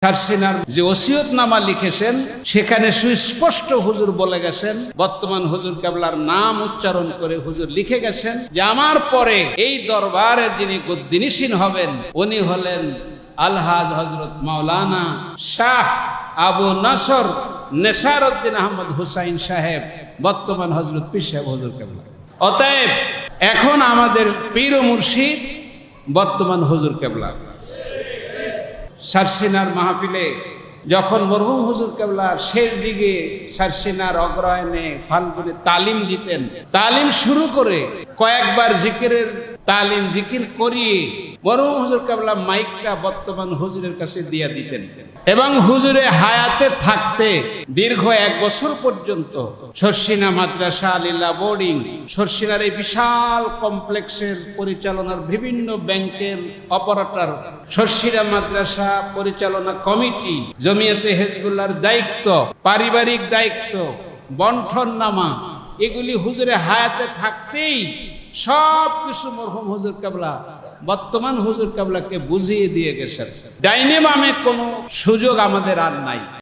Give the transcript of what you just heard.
শারসিনার যে ওসিয়তনামা লিখেছেন সেখানে সুস্পষ্ট হুজুর বলে গেছেন, বর্তমান হুজুর কেবলার নাম উচ্চারণ করে হুজুর লিখে গেছেন যে আমার পরে এই দরবারে যিনি গদ্দিনিসীন হবেন উনি হলেন আলহাজ হযরত মাওলানা শাহ আবু নসর নেসারউদ্দিন আহমদ হুসাইন সাহেব, বর্তমান হযরত পীর সাহেব হুজুর কেবলা। অতএব এখন আমাদের পীর ও মুর্শিদ বর্তমান হুজুর কেবলা। শারসিনার মাহফিলে যখন মরহুম হুজুর কেবলা শেষ দিকে শারসিনার অগ্রহায়ণে ফাল্গুনে তালিম দিতেন, তালিম শুরু করে কয়েকবার জিকিরের তালিম জিকির করিয়ে মরহুম হুজুর কেবলা মাইকটা বর্তমান হুজুরের কাছে দিয়ে দিতেন এবং হুজুরে হায়াতে থাকতে দীর্ঘ 1 বছর পর্যন্ত শর্ষিনা মাদ্রাসা আলিল্লাহ বোর্ডিং, শর্ষিনার এই বিশাল কমপ্লেক্সের পরিচালনার বিভিন্ন ব্যাংকের অপারেটর, শর্ষিনা মাদ্রাসা পরিচালনা কমিটি, জমিয়তে হিজবুল্লাহর দায়িত্ব, পারিবারিক দায়িত্ব, বন্টননামা, এগুলি হুজুরে হায়াতে থাকতেই সব কিছু মরহুম হুজুর কেবলা বর্তমান হুজুর কেবলাকে বুঝিয়ে দিয়ে গেছেন। ডাইনে বামে কোনো সুযোগ আমাদের আর নাই।